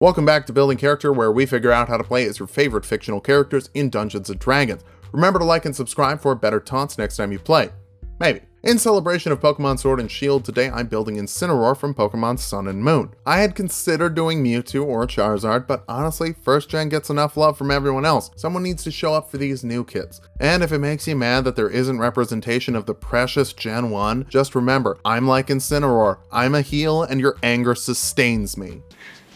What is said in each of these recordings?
Welcome back to Building Character, where we figure out how to play as your favorite fictional characters in Dungeons & Dragons. Remember to like and subscribe for better taunts next time you play. Maybe. In celebration of Pokemon Sword and Shield, today I'm building Incineroar from Pokemon Sun and Moon. I had considered doing Mewtwo or Charizard, but honestly, first gen gets enough love from everyone else. Someone needs to show up for these new kids. And if it makes you mad that there isn't representation of the precious Gen 1, just remember, I'm like Incineroar. I'm a heel and your anger sustains me.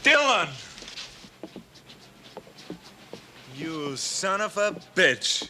Dylan! You son of a bitch.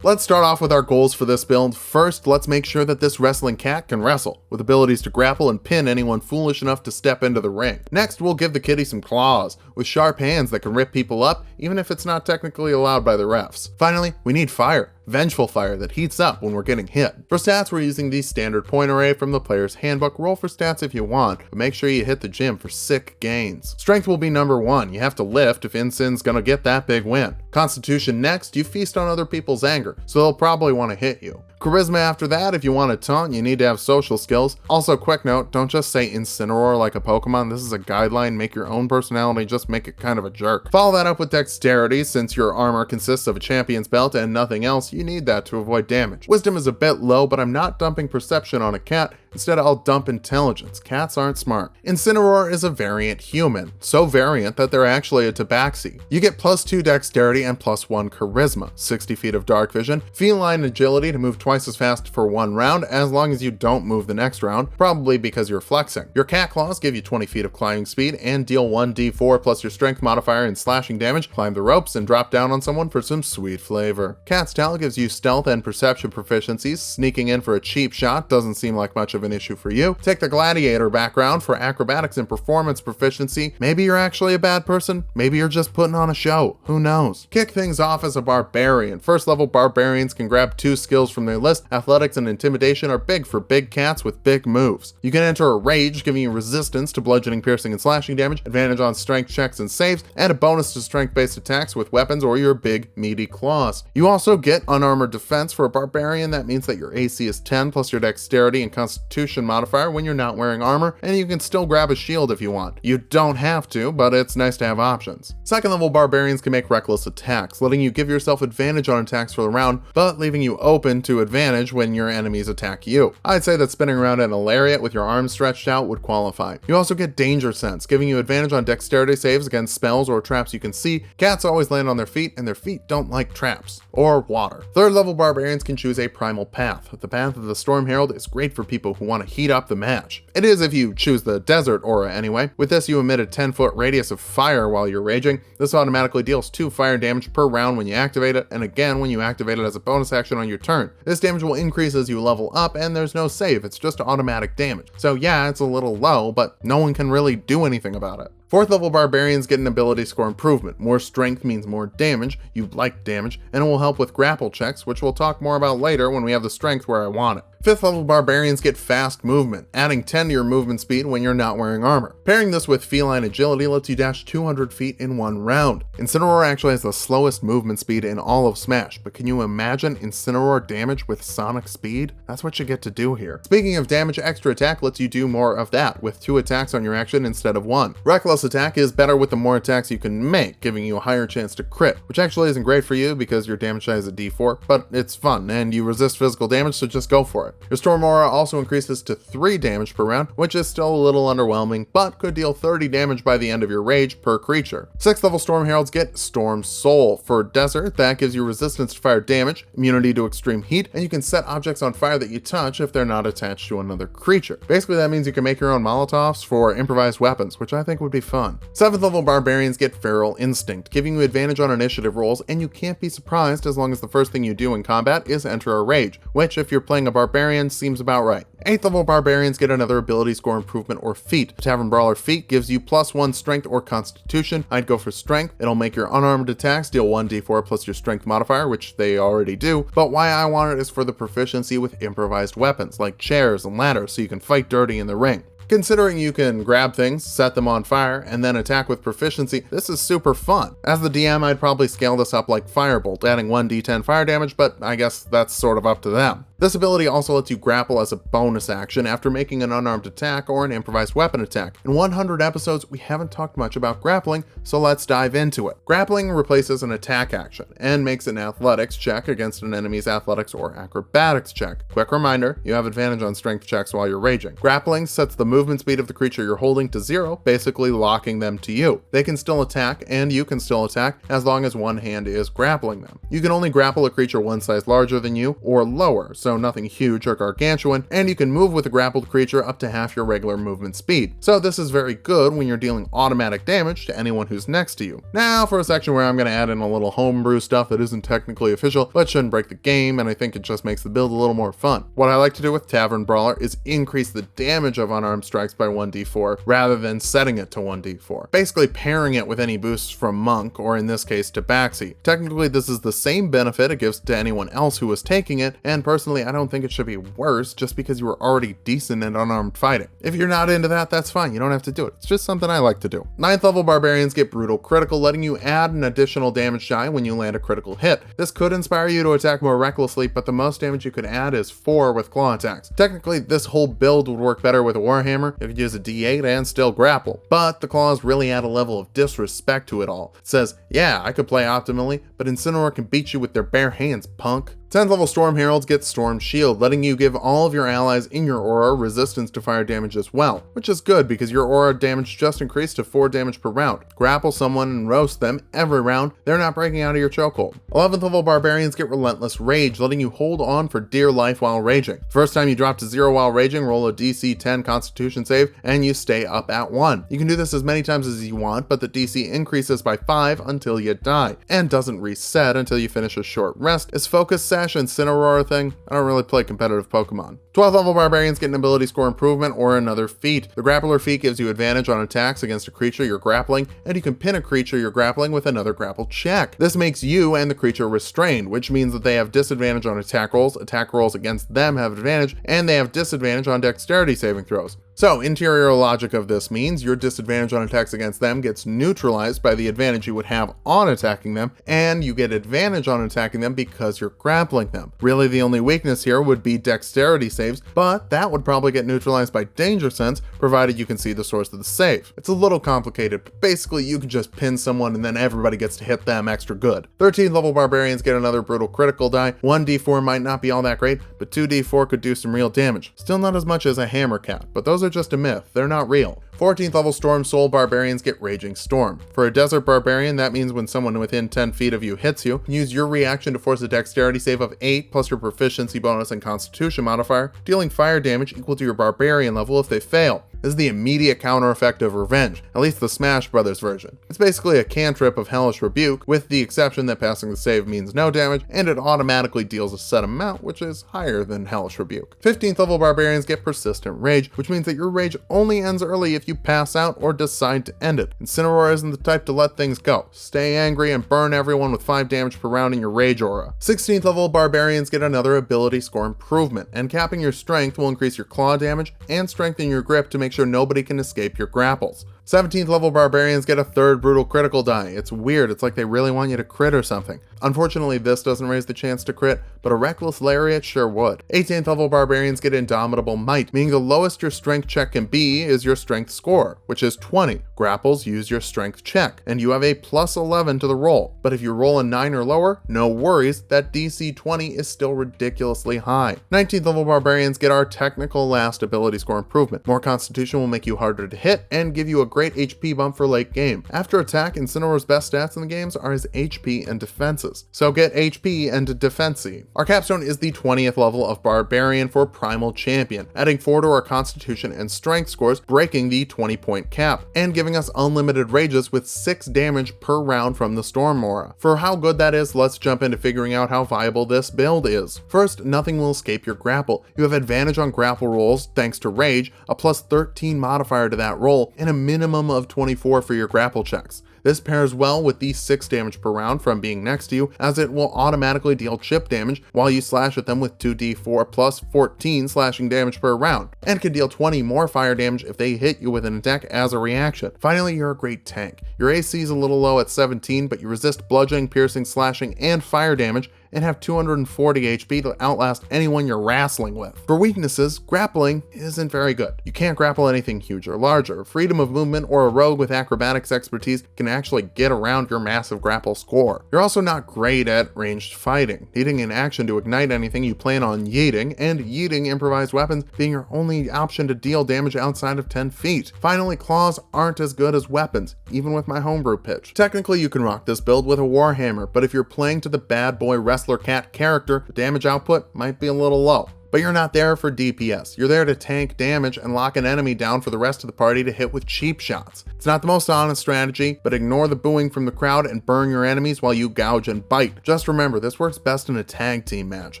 Let's start off with our goals for this build. First, let's make sure that this wrestling cat can wrestle, with abilities to grapple and pin anyone foolish enough to step into the ring. Next, we'll give the kitty some claws, with sharp hands that can rip people up, even if it's not technically allowed by the refs. Finally, we need fire. Vengeful fire that heats up when we're getting hit. For stats, we're using the standard point array from the player's handbook. Roll for stats if you want, but make sure you hit the gym for sick gains. Strength will be number 1. You have to lift if Incine's gonna get that big win. Constitution next, you feast on other people's anger, so they'll probably want to hit you. Charisma after that, if you want to taunt, you need to have social skills. Also, quick note, don't just say Incineroar like a Pokemon. This is a guideline. Make your own personality, just make it kind of a jerk. Follow that up with dexterity. Since your armor consists of a champion's belt and nothing else, you need that to avoid damage. Wisdom is a bit low, but I'm not dumping perception on a cat. Instead, I'll dump intelligence. Cats aren't smart. Incineroar is a variant human. So variant that they're actually a tabaxi. You get +2 dexterity and +1 charisma, 60 feet of dark vision, feline agility to move twice as fast for one round, as long as you don't move the next round, probably because you're flexing. Your cat claws give you 20 feet of climbing speed and deal 1d4 plus your strength modifier and slashing damage, climb the ropes, and drop down on someone for some sweet flavor. Cat's tail gives you stealth and perception proficiencies. Sneaking in for a cheap shot doesn't seem like much of an issue for you. Take the gladiator background for acrobatics and performance proficiency. Maybe you're actually a bad person, maybe you're just putting on a show, who knows. Kick things off as a barbarian. First level barbarians can grab 2 skills from their list. Athletics and intimidation are big for big cats with big moves. You can enter a rage, giving you resistance to bludgeoning, piercing, and slashing damage, advantage on strength checks and saves, and a bonus to strength based attacks with weapons or your big meaty claws. You also get unarmored defense. For a barbarian, that means that your AC is 10 plus your dexterity and constitution modifier when you're not wearing armor, and you can still grab a shield if you want. You don't have to, but it's nice to have options. Second level barbarians can make reckless attacks, letting you give yourself advantage on attacks for the round, but leaving you open to advantage when your enemies attack you. I'd say that spinning around in a lariat with your arms stretched out would qualify. You also get danger sense, giving you advantage on dexterity saves against spells or traps you can see. Cats always land on their feet, and their feet don't like traps or water. Third level barbarians can choose a primal path. The path of the Storm Herald is great for people who want to heat up the match. It is if you choose the desert aura anyway. With this, you emit a 10-foot radius of fire while you're raging. This automatically deals 2 fire damage per round when you activate it, and again when you activate it as a bonus action on your turn. This damage will increase as you level up, and there's no save, it's just automatic damage. So yeah, it's a little low, but no one can really do anything about it. Fourth level barbarians get an ability score improvement. More strength means more damage. You like damage, and it will help with grapple checks, which we'll talk more about later when we have the strength where I want it. Fifth level barbarians get fast movement, adding 10 to your movement speed when you're not wearing armor. Pairing this with feline agility lets you dash 200 feet in one round. Incineroar actually has the slowest movement speed in all of Smash, but can you imagine Incineroar damage with sonic speed? That's what you get to do here. Speaking of damage, extra attack lets you do more of that, with 2 attacks on your action instead of 1. Reckless attack is better with the more attacks you can make, giving you a higher chance to crit, which actually isn't great for you because your damage die is a d4, but it's fun, and you resist physical damage, so just go for it. Your Storm Aura also increases to 3 damage per round, which is still a little underwhelming, but could deal 30 damage by the end of your rage per creature. 6th level Storm Heralds get Storm Soul. For Desert, that gives you resistance to fire damage, immunity to extreme heat, and you can set objects on fire that you touch if they're not attached to another creature. Basically, that means you can make your own Molotovs for improvised weapons, which I think would be fun. 7th level Barbarians get Feral Instinct, giving you advantage on initiative rolls, and you can't be surprised as long as the first thing you do in combat is enter a rage, which if you're playing a barbarian seems about right. 8th level barbarians get another ability score improvement or feat. Tavern Brawler feat gives you +1 strength or constitution. I'd go for strength. It'll make your unarmed attacks deal 1d4 plus your strength modifier, which they already do, but why I want it is for the proficiency with improvised weapons like chairs and ladders so you can fight dirty in the ring. Considering you can grab things, set them on fire, and then attack with proficiency, this is super fun. As the DM, I'd probably scale this up like Firebolt, adding 1d10 fire damage, but I guess that's sort of up to them. This ability also lets you grapple as a bonus action after making an unarmed attack or an improvised weapon attack. In 100 episodes, we haven't talked much about grappling, so let's dive into it. Grappling replaces an attack action and makes an athletics check against an enemy's athletics or acrobatics check. Quick reminder, you have advantage on strength checks while you're raging. Grappling sets the movement speed of the creature you're holding to 0, basically locking them to you. They can still attack, and you can still attack as long as one hand is grappling them. You can only grapple a creature one size larger than you or lower, so nothing huge or gargantuan, and you can move with a grappled creature up to half your regular movement speed. So this is very good when you're dealing automatic damage to anyone who's next to you. Now for a section where I'm going to add in a little homebrew stuff that isn't technically official, but shouldn't break the game, and I think it just makes the build a little more fun. What I like to do with Tavern Brawler is increase the damage of unarmed strikes by 1d4 rather than setting it to 1d4. Basically pairing it with any boosts from Monk, or in this case Tabaxi. Technically this is the same benefit it gives to anyone else who was taking it, and personally I don't think it should be worse just because you were already decent at unarmed fighting. If you're not into that, that's fine, you don't have to do it. It's just something I like to do. 9th level barbarians get brutal critical, letting you add an additional damage die when you land a critical hit. This could inspire you to attack more recklessly, but the most damage you could add is 4 with claw attacks. Technically this whole build would work better with a Warhammer. You could use a d8 and still grapple, but the claws really add a level of disrespect to it all. It says, yeah, I could play optimally, but Incineroar can beat you with their bare hands, punk. 10th level Storm Heralds get Storm Shield, letting you give all of your allies in your aura resistance to fire damage as well, which is good because your aura damage just increased to 4 damage per round. Grapple someone and roast them every round, they're not breaking out of your chokehold. 11th level Barbarians get Relentless Rage, letting you hold on for dear life while raging. First time you drop to 0 while raging, roll a DC 10 Constitution save, and you stay up at 1. You can do this as many times as you want, but the DC increases by 5 until you die, and doesn't reset until you finish a short rest. Is Focus Incineroar thing? I don't really play competitive Pokemon. 12th level Barbarians get an ability score improvement or another feat. The Grappler feat gives you advantage on attacks against a creature you're grappling, and you can pin a creature you're grappling with another grapple check. This makes you and the creature restrained, which means that they have disadvantage on attack rolls against them have advantage, and they have disadvantage on dexterity saving throws. So, interior logic of this means your disadvantage on attacks against them gets neutralized by the advantage you would have on attacking them, and you get advantage on attacking them because you're grappling them. Really, the only weakness here would be dexterity saves, but that would probably get neutralized by danger sense, provided you can see the source of the save. It's a little complicated, but basically you can just pin someone and then everybody gets to hit them extra good. 13th level Barbarians get another brutal critical die. 1d4 might not be all that great, but 2d4 could do some real damage. Still not as much as a Hammer Cat, but those are just a myth, they're not real. 14th level Storm Soul Barbarians get Raging Storm. For a Desert Barbarian, that means when someone within 10 feet of you hits you, use your reaction to force a dexterity save of 8 plus your proficiency bonus and constitution modifier, dealing fire damage equal to your barbarian level if they fail. This is the immediate counter effect of Revenge, at least the Smash Brothers version. It's basically a cantrip of Hellish Rebuke, with the exception that passing the save means no damage, and it automatically deals a set amount, which is higher than Hellish Rebuke. 15th level Barbarians get Persistent Rage, which means that your rage only ends early if you pass out or decide to end it. Incineroar isn't the type to let things go. Stay angry and burn everyone with 5 damage per round in your rage aura. 16th level Barbarians get another ability score improvement, and capping your strength will increase your claw damage and strengthen your grip to make sure nobody can escape your grapples. 17th level Barbarians get a 3rd brutal critical die. It's weird, it's like they really want you to crit or something. Unfortunately, this doesn't raise the chance to crit, but a Reckless Lariat sure would. 18th level Barbarians get Indomitable Might, meaning the lowest your strength check can be is your strength score, which is 20. Grapples use your strength check, and you have a plus 11 to the roll. But if you roll a 9 or lower, no worries, that DC 20 is still ridiculously high. 19th level Barbarians get our technical last ability score improvement. More Constitution will make you harder to hit and give you a great HP bump for late game. After attack, Incineroar's best stats in the games are his HP and defenses. So get HP and defensy. Our capstone is the 20th level of Barbarian for Primal Champion, adding 4 to our Constitution and Strength scores, breaking the 20-point cap, and giving us unlimited rages with 6 damage per round from the Storm Aura. For how good that is, let's jump into figuring out how viable this build is. First, nothing will escape your grapple. You have advantage on grapple rolls thanks to Rage, a plus 13 modifier to that roll, and a minimum of 24 for your grapple checks. This pairs well with the 6 damage per round from being next to you, as it will automatically deal chip damage while you slash at them with 2d4 plus 14 slashing damage per round, and can deal 20 more fire damage if they hit you with an attack as a reaction. Finally, you're a great tank. Your AC is a little low at 17, but you resist bludgeoning, piercing, slashing, and fire damage, and have 240 HP to outlast anyone you're wrestling with. For weaknesses, grappling isn't very good. You can't grapple anything huge or larger. Freedom of movement or a rogue with acrobatics expertise can actually get around your massive grapple score. You're also not great at ranged fighting, needing an action to ignite anything you plan on yeeting, and yeeting improvised weapons being your only option to deal damage outside of 10 feet. Finally, claws aren't as good as weapons, even with my homebrew pitch. Technically, you can rock this build with a warhammer, but if you're playing to the bad boy wrestler cat character, the damage output might be a little low. But you're not there for DPS. You're there to tank damage and lock an enemy down for the rest of the party to hit with cheap shots. It's not the most honest strategy, but ignore the booing from the crowd and burn your enemies while you gouge and bite. Just remember, this works best in a tag team match.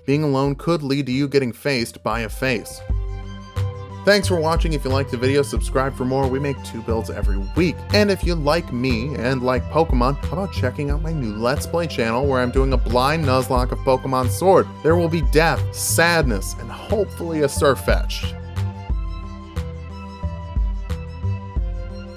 Being alone could lead to you getting faced by a face. Thanks for watching. If you liked the video, subscribe for more. We make 2 builds every week. And if you like me and like Pokemon, how about checking out my new Let's Play channel where I'm doing a blind Nuzlocke of Pokemon Sword. There will be death, sadness, and hopefully a Sirfetch'd.